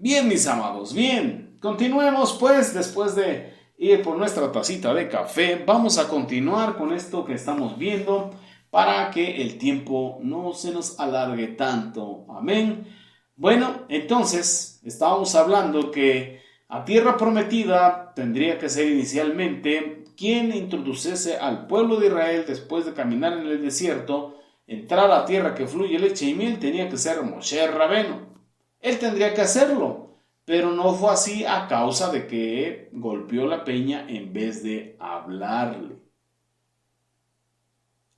Bien, mis amados, bien. Continuemos pues, después de ir por nuestra tacita de café, vamos a continuar con esto que estamos viendo para que el tiempo no se nos alargue tanto. Amén. Bueno, entonces, estábamos hablando que a tierra prometida tendría que ser inicialmente quien introduciese al pueblo de Israel después de caminar en el desierto, entrar a tierra que fluye leche y miel, tenía que ser Moshe Rabeno. Él tendría que hacerlo, pero no fue así a causa de que golpeó la peña en vez de hablarle.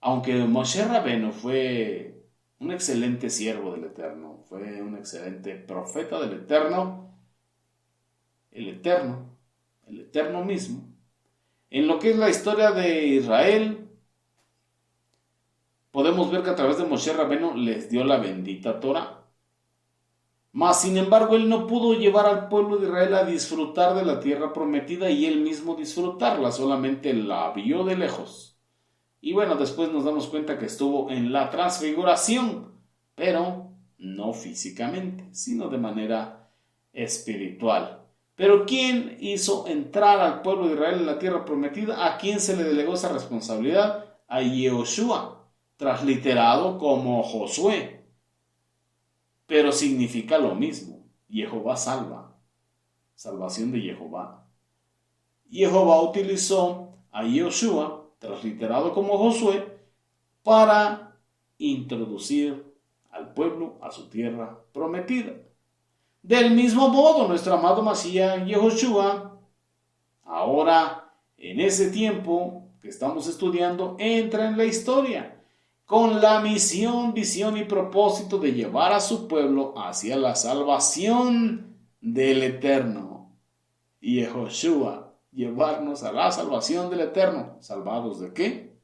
Aunque Moshe Rabeno fue un excelente siervo del Eterno, fue un excelente profeta del Eterno, el Eterno mismo, en lo que es la historia de Israel, podemos ver que a través de Moshe Rabeno les dio la bendita Torah. Mas, sin embargo, él no pudo llevar al pueblo de Israel a disfrutar de la tierra prometida y él mismo disfrutarla, solamente la vio de lejos. Y bueno, después nos damos cuenta que estuvo en la transfiguración, pero no físicamente, sino de manera espiritual. Pero ¿quién hizo entrar al pueblo de Israel en la tierra prometida? ¿A quién se le delegó esa responsabilidad? A Yehoshua, transliterado como Josué. Pero significa lo mismo. Jehová salva. Salvación de Jehová. Jehová utilizó a Yehoshua, transliterado como Josué, para introducir al pueblo a su tierra prometida. Del mismo modo, nuestro amado Mashiach Yehoshua, ahora en ese tiempo que estamos estudiando, entra en la historia con la misión, visión y propósito de llevar a su pueblo hacia la salvación del Eterno. Y Yehoshua, llevarnos a la salvación del Eterno. ¿Salvados de qué?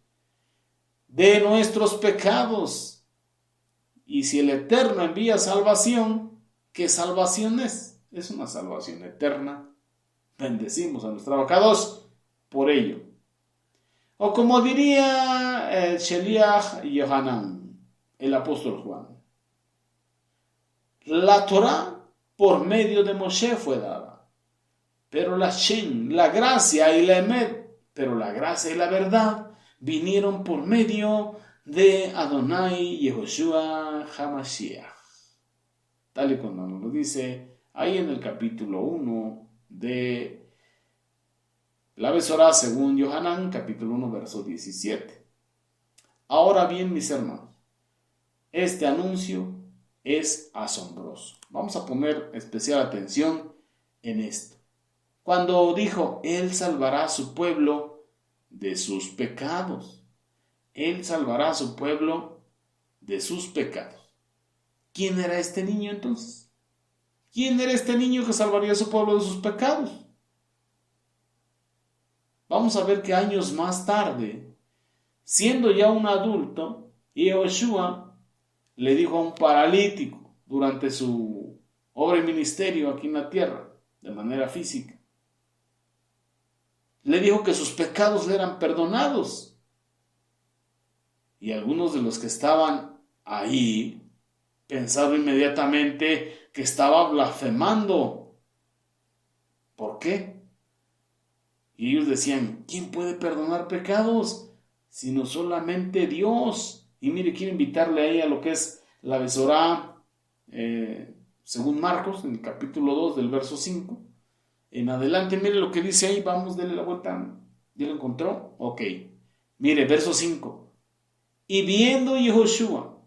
De nuestros pecados. Y si el Eterno envía salvación, ¿qué salvación es? Es una salvación eterna. Bendecimos a nuestro Abacados por ello. O como diría el Sheliach Yohanan, el apóstol Juan, la Torah por medio de Moshe fue dada, pero la Shem, la gracia y la Emet, pero la gracia y la verdad vinieron por medio de Adonai Yehoshua HaMashiach. Tal y como nos lo dice ahí en el capítulo 1 de la Besorá según Yohanan, capítulo 1, verso 17. Ahora bien, mis hermanos, este anuncio es asombroso. Vamos a poner especial atención en esto. Cuando dijo, Él salvará a su pueblo de sus pecados. Él salvará a su pueblo de sus pecados. ¿Quién era este niño entonces? ¿Quién era este niño que salvaría a su pueblo de sus pecados? Vamos a ver que años más tarde, siendo ya un adulto, Yehoshua le dijo a un paralítico durante su obra y ministerio aquí en la tierra, de manera física, le dijo que sus pecados le eran perdonados. Y algunos de los que estaban ahí pensaron inmediatamente que estaba blasfemando. ¿Por qué? Y ellos decían, ¿quién puede perdonar pecados? Sino solamente Dios. Y mire, quiero invitarle ahí a lo que es la Besorá, según Marcos, en el capítulo 2 del verso 5. En adelante, mire lo que dice ahí, vamos, denle la vuelta. ¿Ya lo encontró? Ok. Mire, verso 5. Y viendo Yehoshua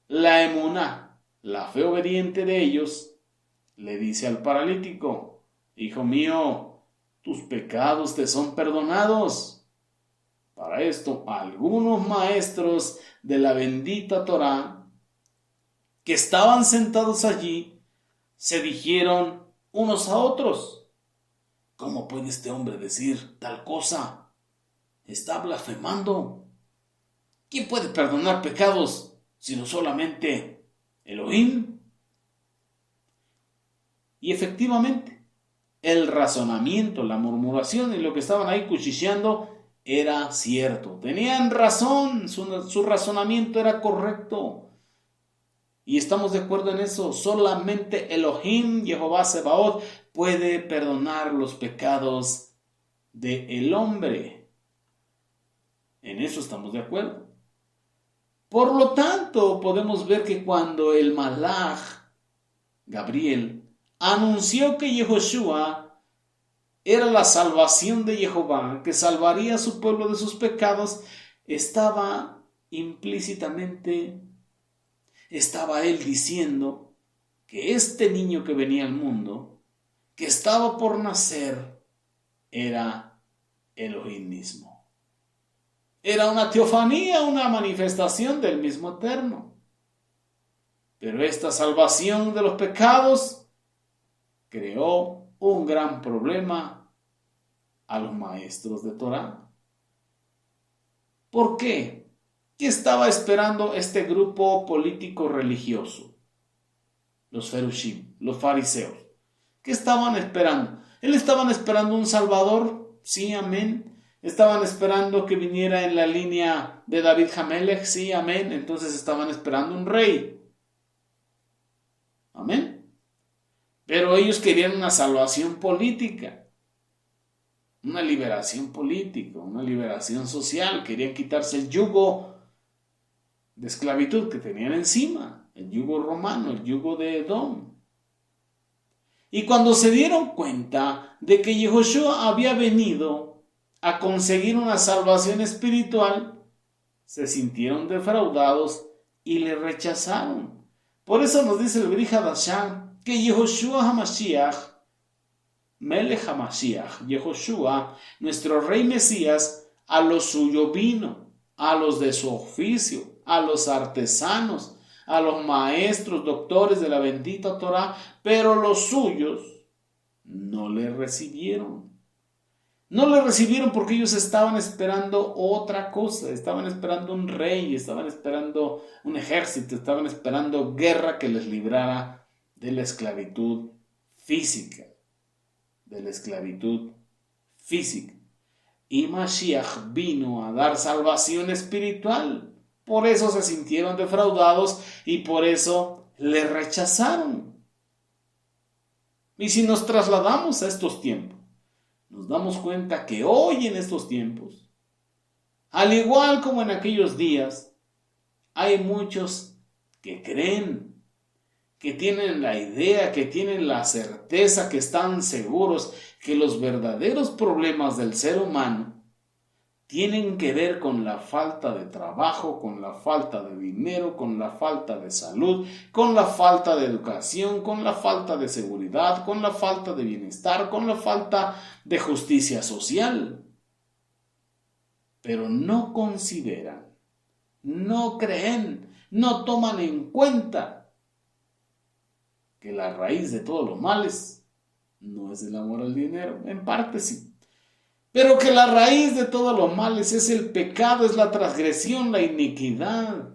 la emuná, la fe obediente de ellos, le dice al paralítico, hijo mío, tus pecados te son perdonados. Para esto, algunos maestros de la bendita Torá que estaban sentados allí se dijeron unos a otros, ¿cómo puede este hombre decir tal cosa? Está blasfemando. ¿Quién puede perdonar pecados sino solamente Elohim? Y efectivamente, el razonamiento, la murmuración y lo que estaban ahí cuchicheando era cierto. Tenían razón, su razonamiento era correcto. Y estamos de acuerdo en eso. Solamente Elohim, Jehová Sebaot, puede perdonar los pecados del hombre. En eso estamos de acuerdo. Por lo tanto, podemos ver que cuando el Malaj, Gabriel, anunció que Yehoshua era la salvación de Jehová, que salvaría a su pueblo de sus pecados, estaba implícitamente, estaba él diciendo que este niño que venía al mundo, que estaba por nacer, era Elohim mismo. Era una teofanía, una manifestación del mismo Eterno. Pero esta salvación de los pecados creó un gran problema a los maestros de Torá. ¿Por qué? ¿Qué estaba esperando este grupo político religioso? Los ferushim, los fariseos. ¿Qué estaban esperando? Estaban esperando un Salvador, sí, amén. Estaban esperando que viniera en la línea de David Hamelech, sí, amén. Entonces estaban esperando un rey. Amén. Pero ellos querían una salvación política, una liberación política, una liberación social. Querían quitarse el yugo de esclavitud que tenían encima, el yugo romano, el yugo de Edom. Y cuando se dieron cuenta de que Yehoshua había venido a conseguir una salvación espiritual, se sintieron defraudados y le rechazaron. Por eso nos dice el Brit Hadashah que Yehoshua HaMashiach, Melech HaMashiach, Yehoshua, nuestro Rey Mesías, a lo suyo vino, a los de su oficio, a los artesanos, a los maestros, doctores de la bendita Torá, pero los suyos no le recibieron. No le recibieron porque ellos estaban esperando otra cosa, estaban esperando un rey, estaban esperando un ejército, estaban esperando guerra que les librara de la esclavitud física, Y Mashiach vino a dar salvación espiritual. Por eso se sintieron defraudados y por eso le rechazaron. Y si nos trasladamos a estos tiempos, nos damos cuenta que hoy en estos tiempos, al igual como en aquellos días, hay muchos que creen, que tienen la idea, que tienen la certeza, que están seguros que los verdaderos problemas del ser humano tienen que ver con la falta de trabajo, con la falta de dinero, con la falta de salud, con la falta de educación, con la falta de seguridad, con la falta de bienestar, con la falta de justicia social. Pero no consideran, no creen, no toman en cuenta que la raíz de todos los males no es el amor al dinero, en parte sí. Pero que la raíz de todos los males es el pecado, es la transgresión, la iniquidad.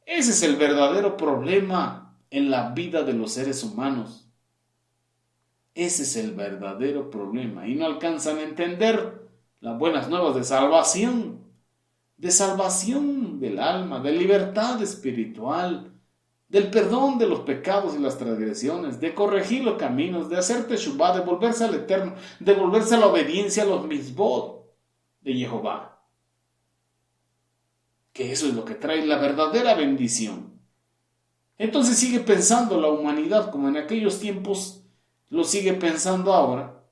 Ese es el verdadero problema en la vida de los seres humanos. Ese es el verdadero problema. Y no alcanzan a entender las buenas nuevas de salvación del alma, de libertad espiritual, del perdón de los pecados y las transgresiones, de corregir los caminos, de hacer teshuvá, de volverse al Eterno, de volverse a la obediencia a los mitzvot de Jehová. Que eso es lo que trae la verdadera bendición. Entonces sigue pensando la humanidad como en aquellos tiempos lo sigue pensando ahora,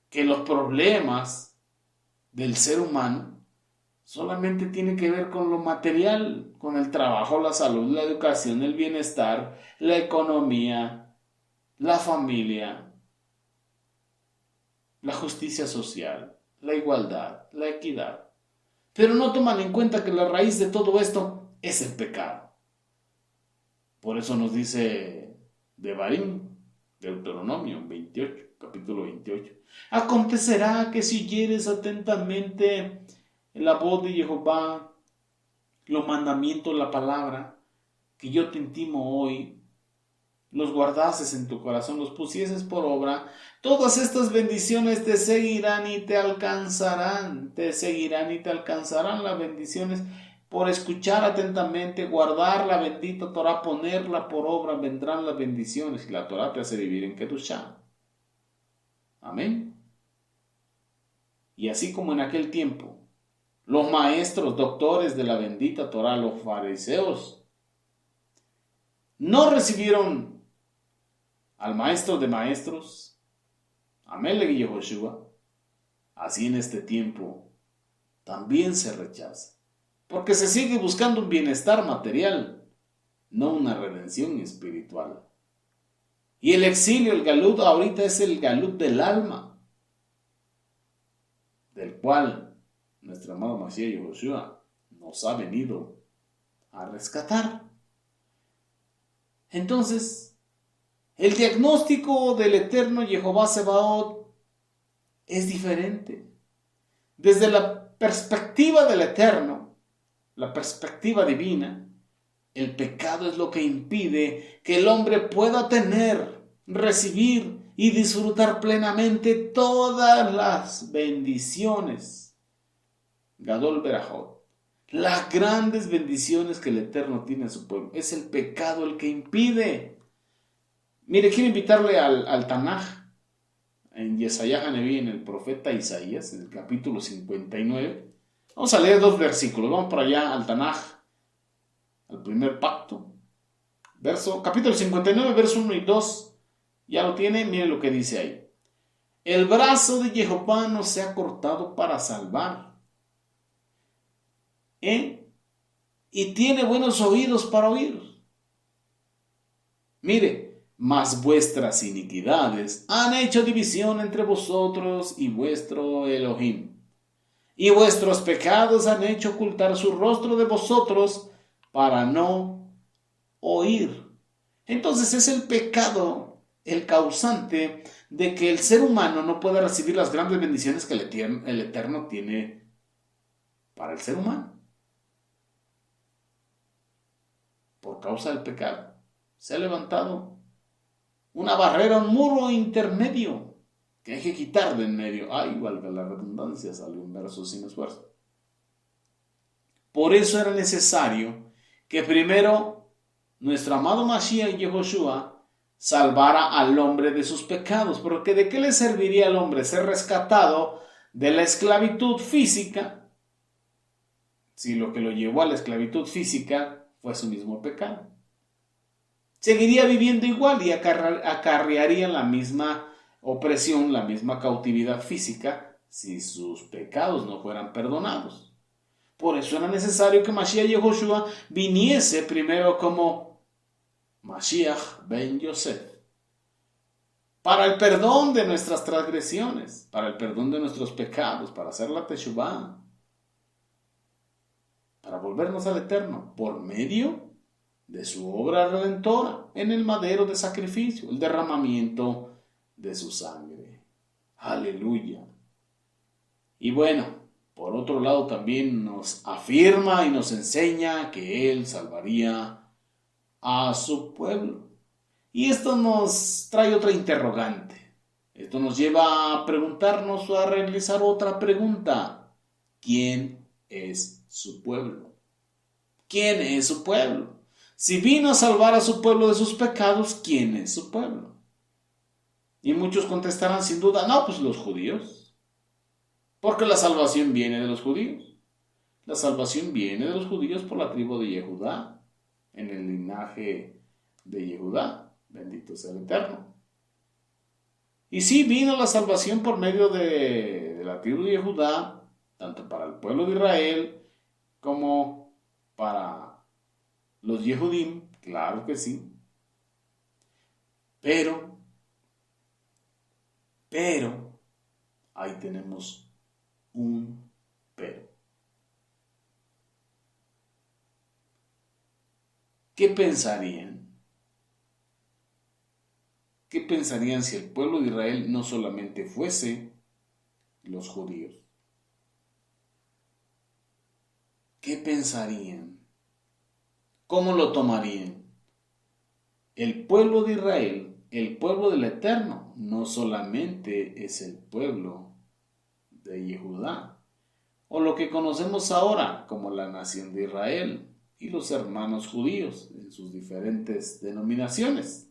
que los problemas del ser humano solamente tiene que ver con lo material, con el trabajo, la salud, la educación, el bienestar, la economía, la familia, la justicia social, la igualdad, la equidad. Pero no toman en cuenta que la raíz de todo esto es el pecado. Por eso nos dice Devarim, Deuteronomio 28, capítulo 28. Acontecerá que si oyeres atentamente la voz de Jehová, los mandamientos, la palabra que yo te intimo hoy, los guardases en tu corazón, los pusieses por obra, todas estas bendiciones te seguirán y te alcanzarán, las bendiciones por escuchar atentamente, guardar la bendita Torah, ponerla por obra, vendrán las bendiciones. Y la Torah te hace vivir en Kedushá. Amén. Y así como en aquel tiempo, los maestros, doctores de la bendita Torah, los fariseos, no recibieron al maestro de maestros, Amelech y Yehoshua, así en este tiempo también se rechaza. Porque se sigue buscando un bienestar material, no una redención espiritual. Y el exilio, el galut, ahorita es el galut del alma, del cual nuestro amado Mashiach Yehoshua nos ha venido a rescatar. Entonces, el diagnóstico del eterno Jehová Sebaot es diferente. Desde la perspectiva del eterno, la perspectiva divina, el pecado es lo que impide que el hombre pueda tener, recibir y disfrutar plenamente todas las bendiciones. Gadol Berajot, las grandes bendiciones que el Eterno tiene a su pueblo. Es el pecado el que impide. Mire, quiero invitarle al Tanaj, en Yesayah Haneví, en el profeta Isaías, en el capítulo 59. Vamos a leer 2 versículos. Vamos por allá al Tanaj, al primer pacto. Capítulo 59, verso 1 y 2. Ya lo tiene, mire lo que dice ahí. El brazo de Jehová no se ha cortado para salvar, y tiene buenos oídos para oír. Mire, mas vuestras iniquidades han hecho división entre vosotros y vuestro Elohim, y vuestros pecados han hecho ocultar su rostro de vosotros para no oír. Entonces es el pecado el causante de que el ser humano no pueda recibir las grandes bendiciones que el Eterno tiene para el ser humano. Por causa del pecado se ha levantado una barrera, un muro intermedio que hay que quitar de en medio. Ay, valga la redundancia, salió un verso sin esfuerzo. Por eso era necesario que primero nuestro amado Mashiach Yehoshua salvara al hombre de sus pecados. Porque ¿de qué le serviría al hombre ser rescatado de la esclavitud física si lo que lo llevó a la esclavitud física fue su mismo pecado? Seguiría viviendo igual y acarrearía la misma opresión, la misma cautividad física si sus pecados no fueran perdonados. Por eso era necesario que Mashiach Yehoshua viniese primero como Mashiach ben Yosef, para el perdón de nuestras transgresiones, para el perdón de nuestros pecados, para hacer la teshuvah, para volvernos al Eterno, por medio de su obra redentora en el madero de sacrificio, el derramamiento de su sangre. Aleluya. Y bueno, por otro lado también nos afirma y nos enseña que Él salvaría a su pueblo. Y esto nos trae otra interrogante. Esto nos lleva a preguntarnos o a realizar otra pregunta. ¿Quién es su pueblo? ¿Quién es su pueblo? Si vino a salvar a su pueblo de sus pecados, ¿quién es su pueblo? Y muchos contestarán sin duda, no, pues los judíos. Porque la salvación viene de los judíos. La salvación viene de los judíos por la tribu de Yehudá, en el linaje de Yehudá. Bendito sea el Eterno. Y sí vino la salvación por medio de la tribu de Yehudá, tanto para el pueblo de Israel como para los Yehudim, claro que sí. Pero, ahí tenemos un pero. ¿Qué pensarían? ¿Qué pensarían si el pueblo de Israel no solamente fuese los judíos? ¿Qué pensarían? ¿Cómo lo tomarían? El pueblo de Israel, el pueblo del Eterno, no solamente es el pueblo de Yehudá o lo que conocemos ahora como la nación de Israel y los hermanos judíos en sus diferentes denominaciones.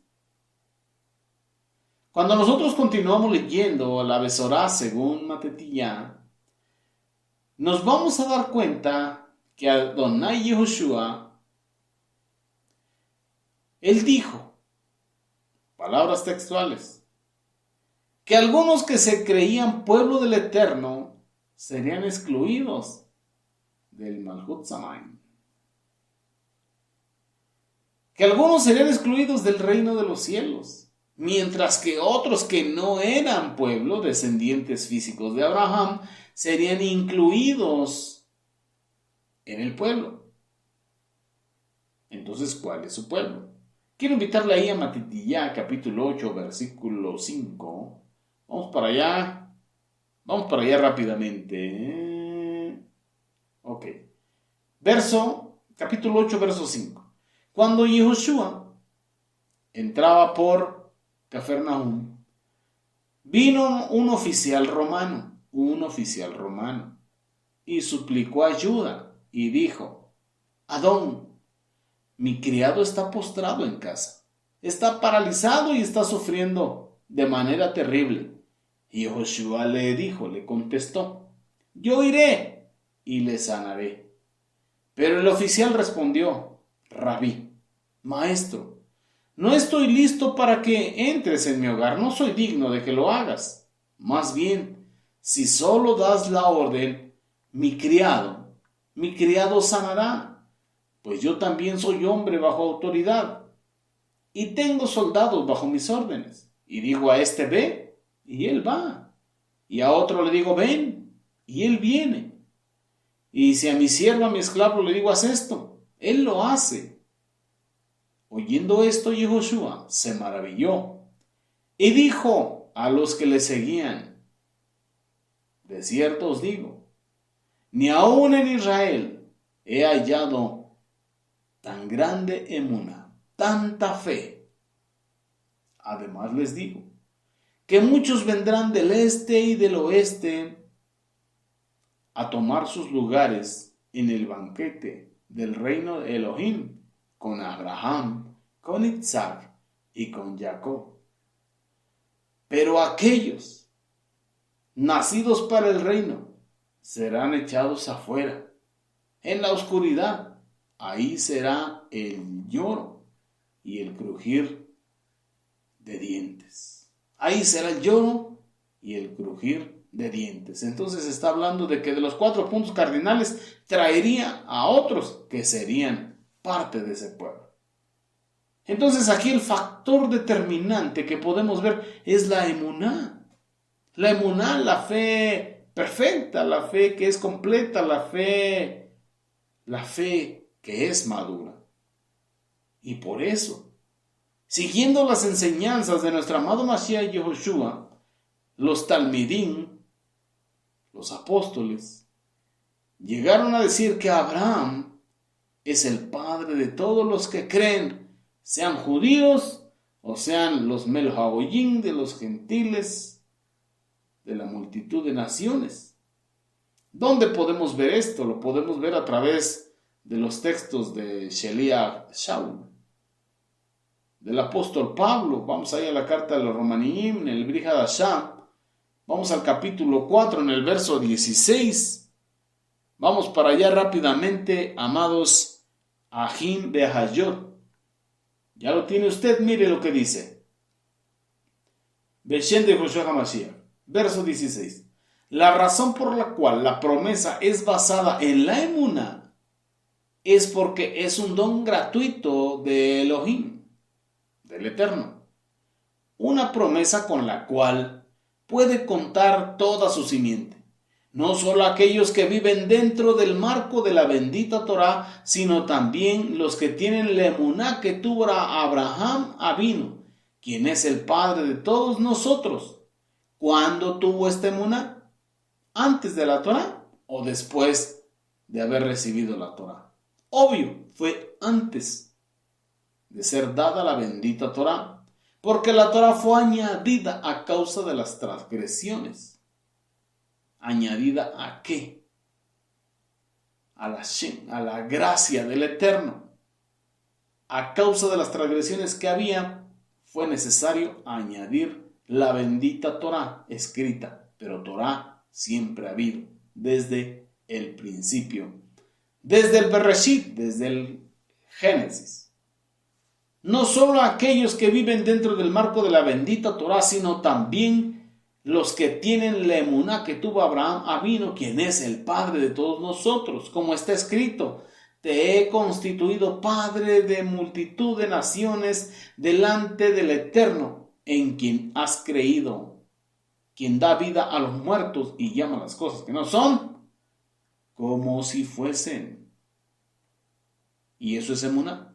Cuando nosotros continuamos leyendo la Besorá según Matetillá, nos vamos a dar cuenta que Adonai Yehoshua, él dijo, palabras textuales, que algunos que se creían pueblo del Eterno serían excluidos del Malhut Shamayim. Que algunos serían excluidos del reino de los cielos, mientras que otros que no eran pueblo, descendientes físicos de Abraham, serían incluidos en el pueblo. Entonces, ¿cuál es su pueblo? Quiero invitarle ahí a Matetillá, capítulo 8, versículo 5. Vamos para allá rápidamente. Ok. Capítulo 8, verso 5. Cuando Yehoshua entraba por Cafarnaúm, vino un oficial romano, y suplicó ayuda y dijo, Adón, mi criado está postrado en casa, está paralizado y está sufriendo de manera terrible. Y Yehoshua le contestó, yo iré y le sanaré. Pero el oficial respondió, Rabí, maestro, no estoy listo para que entres en mi hogar, no soy digno de que lo hagas. Más bien, si solo das la orden, mi criado sanará, pues yo también soy hombre bajo autoridad y tengo soldados bajo mis órdenes. Y digo a este ve, y él va. Y a otro le digo ven, y él viene. Y si a mi siervo, a mi esclavo le digo haz esto, él lo hace. Oyendo esto, Yehoshua se maravilló y dijo a los que le seguían, de cierto os digo, ni aun en Israel he hallado tan grande emuná, tanta fe. Además les digo, que muchos vendrán del este y del oeste a tomar sus lugares en el banquete del reino de Elohim, con Abraham, con Isaac y con Jacob. Pero aquellos nacidos para el reino serán echados afuera, en la oscuridad. Ahí será el lloro y el crujir de dientes. Ahí será el lloro y el crujir de dientes. Entonces está hablando de que de los 4 puntos cardinales traería a otros que serían parte de ese pueblo. Entonces aquí el factor determinante que podemos ver es la emuná. La emuná, la fe perfecta, la fe que es completa, la fe que es madura. Y por eso, siguiendo las enseñanzas de nuestro amado Mashiach Yehoshua, los talmidim, los apóstoles, llegaron a decir que Abraham es el padre de todos los que creen, sean judíos o sean los Melhaoyim de los gentiles, de la multitud de naciones. ¿Dónde podemos ver esto? Lo podemos ver a través de los textos de Sheliach Shaul, del apóstol Pablo. Vamos ahí a la carta de los Romanim, en el Brit Hadashah. Vamos al capítulo 4, en el verso 16. Vamos para allá rápidamente, amados Ahim Behayot. Ya lo tiene usted, mire lo que dice. Beshem de Joshua HaMashiach, verso 16. La razón por la cual la promesa es basada en la emuná es porque es un don gratuito de Elohim, del Eterno. Una promesa con la cual puede contar toda su simiente. No solo aquellos que viven dentro del marco de la bendita Torá, sino también los que tienen la emuná que tuvo Abraham Avinu, quien es el padre de todos nosotros. ¿Cuándo tuvo esta emuná? ¿Antes de la Torá o después de haber recibido la Torá? Obvio, fue antes de ser dada la bendita Torá, porque la Torá fue añadida a causa de las transgresiones. ¿Añadida a qué? a la gracia del Eterno. A causa de las transgresiones que había, fue necesario añadir la bendita Torá escrita, pero Torá siempre ha habido, desde el principio, desde el Bereshit, desde el Génesis. No solo aquellos que viven dentro del marco de la bendita Torá, sino también los que tienen la emuná que tuvo Abraham Avino, quien es el padre de todos nosotros, como está escrito: te he constituido padre de multitud de naciones delante del Eterno, en quien has creído, quien da vida a los muertos y llama las cosas que no son como si fuesen. Y eso es emuná.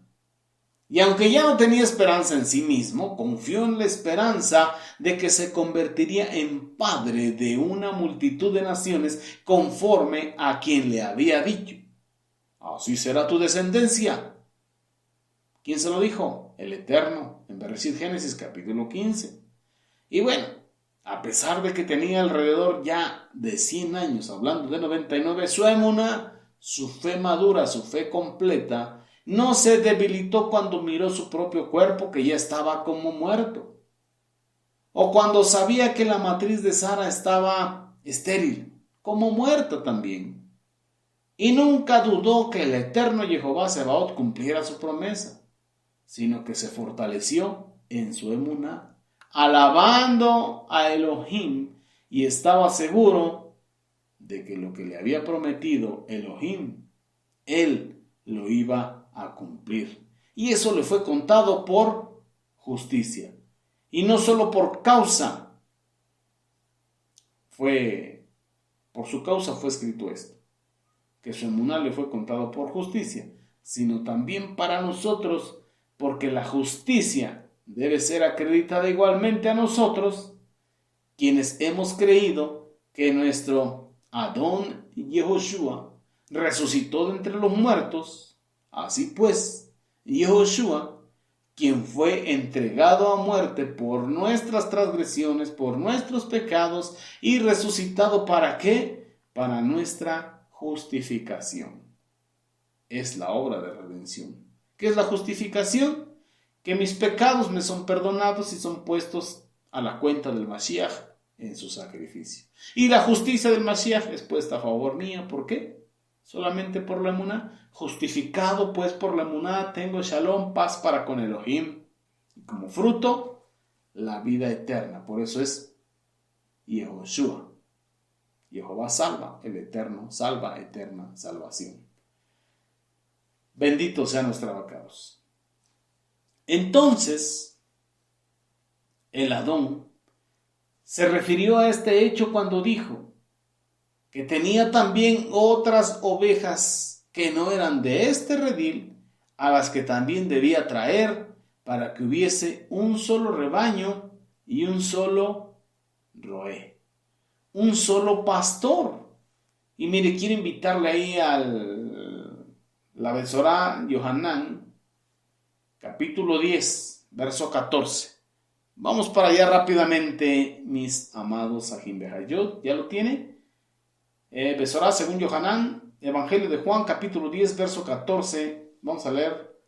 Y aunque ya no tenía esperanza en sí mismo, confió en la esperanza de que se convertiría en padre de una multitud de naciones conforme a quien le había dicho: así será tu descendencia. ¿Quién se lo dijo? El Eterno, en Bereshit Génesis capítulo 15. Y bueno, a pesar de que tenía alrededor ya de 100 años, hablando de 99, su emuná, su fe madura, su fe completa, no se debilitó cuando miró su propio cuerpo que ya estaba como muerto, o cuando sabía que la matriz de Sara estaba estéril, como muerta también. Y nunca dudó que el eterno Jehová Sebaot cumpliera su promesa, sino que se fortaleció en su emuná, alabando a Elohim, y estaba seguro de que lo que le había prometido Elohim, él lo iba a cumplir. Y eso le fue contado por justicia. Y no solo por causa, por su causa fue escrito esto, que su emuná le fue contado por justicia, sino también para nosotros, porque la justicia debe ser acreditada igualmente a nosotros, quienes hemos creído que nuestro Adón Yehoshua resucitó de entre los muertos. Así pues, Yehoshua, quien fue entregado a muerte por nuestras transgresiones, por nuestros pecados, y resucitado, ¿para qué? Para nuestra justificación. Es la obra de redención. ¿Qué es la justificación? Que mis pecados me son perdonados y son puestos a la cuenta del Mashiach en su sacrificio. Y la justicia del Mashiach es puesta a favor mía. ¿Por qué? Solamente por la emuná. Justificado pues por la emuná, tengo shalom, paz para con Elohim, y como fruto, la vida eterna. Por eso es Yehoshua. Jehová salva, el Eterno salva, eterna salvación. Bendito sea nuestro abacados. Entonces, el Adón se refirió a este hecho cuando dijo que tenía también otras ovejas que no eran de este redil, a las que también debía traer, para que hubiese un solo rebaño y un solo roé, un solo pastor. Y mire, quiero invitarle ahí la Besorá Yohanan, capítulo 10, verso 14. Vamos para allá rápidamente, mis amados Ajim Behayot. ¿Ya lo tiene? Besorá según Yohanan, Evangelio de Juan, capítulo 10, verso 14. Vamos a leer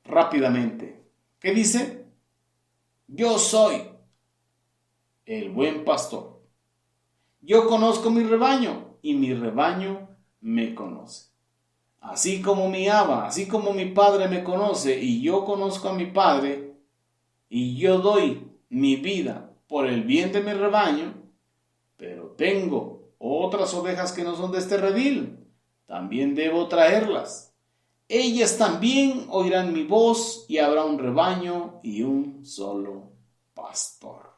rápidamente. ¿Qué dice? Yo soy el buen pastor. Yo conozco mi rebaño y mi rebaño me conoce. Así como mi Abba, así como mi Padre me conoce y yo conozco a mi Padre, y yo doy mi vida por el bien de mi rebaño, pero tengo otras ovejas que no son de este redil, también debo traerlas. Ellas también oirán mi voz y habrá un rebaño y un solo pastor.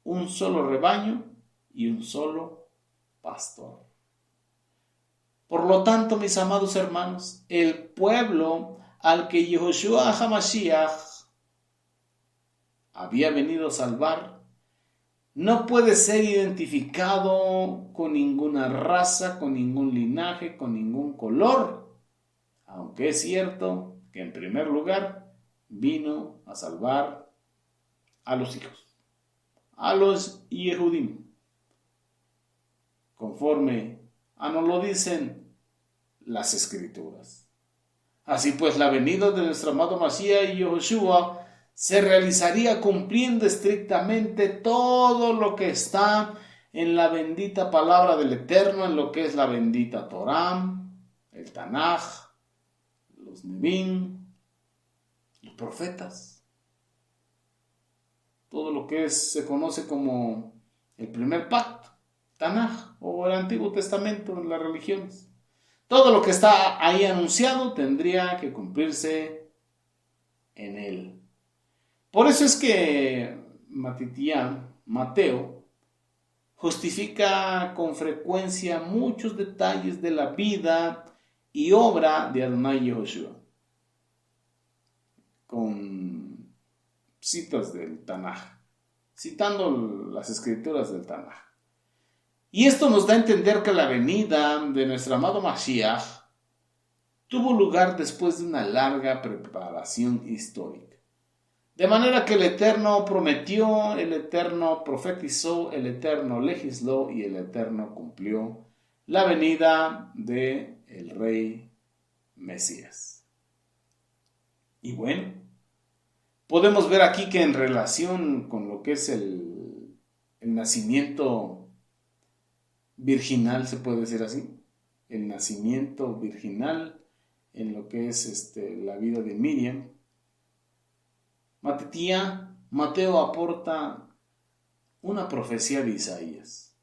Un solo rebaño y un solo pastor. Por lo tanto, mis amados hermanos, el pueblo al que Yehoshua HaMashiach había venido a salvar no puede ser identificado con ninguna raza, con ningún linaje, con ningún color, aunque es cierto que en primer lugar vino a salvar a los hijos, a los Yehudim, conforme nos lo dicen las Escrituras. Así pues, la venida de nuestro amado Mashiach y Yahushua se realizaría cumpliendo estrictamente todo lo que está en la bendita palabra del Eterno, en lo que es la bendita Torá, el Tanaj, los Nevim, los profetas. Todo lo que se conoce como el primer pacto, Tanaj, o el Antiguo Testamento en las religiones. Todo lo que está ahí anunciado tendría que cumplirse en él. Por eso es que Mateo justifica con frecuencia muchos detalles de la vida y obra de Adonai Yehoshua con citas del Tanaj, citando las escrituras del Tanaj. Y esto nos da a entender que la venida de nuestro amado Mashiach tuvo lugar después de una larga preparación histórica. De manera que el Eterno prometió, el Eterno profetizó, el Eterno legisló y el Eterno cumplió la venida del Rey Mesías. Y bueno, podemos ver aquí que en relación con lo que es el nacimiento virginal, se puede decir así, el nacimiento virginal en lo que es la vida de Miriam, Mateo aporta una profecía de Isaías.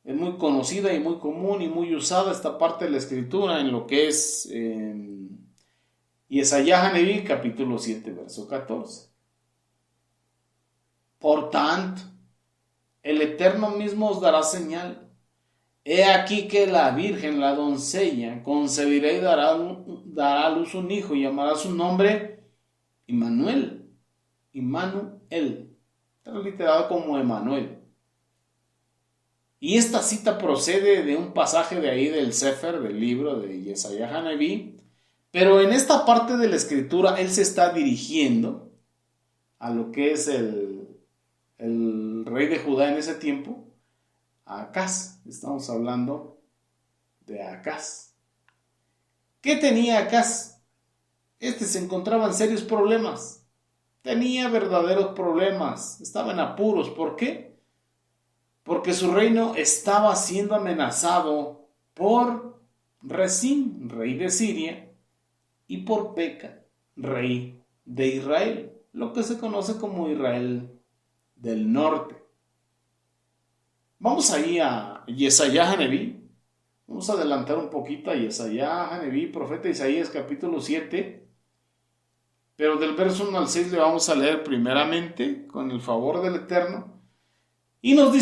Es muy conocida y muy común y muy usada esta parte de la escritura en lo que es Yesaya Haneví, capítulo 7, verso 14. Por tanto, el Eterno mismo os dará señal. He aquí que la Virgen, la doncella, concebirá y dará a luz un hijo y llamará su nombre Immanuel. Transliterado como Emanuel. Y esta cita procede de un pasaje de ahí del Sefer, del libro de Yesaya Haneví, pero en esta parte de la escritura él se está dirigiendo a lo que es el rey de Judá en ese tiempo, a Acaz. Estamos hablando de Acaz. ¿Qué tenía Acaz? Se encontraba en serios problemas. Tenía verdaderos problemas. Estaba en apuros. ¿Por qué? Porque su reino estaba siendo amenazado por Rezín, rey de Siria, y por Peca, rey de Israel, lo que se conoce como Israel del norte. Vamos ahí a Yesaya Haneví. Vamos a adelantar un poquito a Yesaya Haneví, profeta Isaías, capítulo 7. Pero del verso 1 al 6 le vamos a leer primeramente, con el favor del Eterno. Y nos dice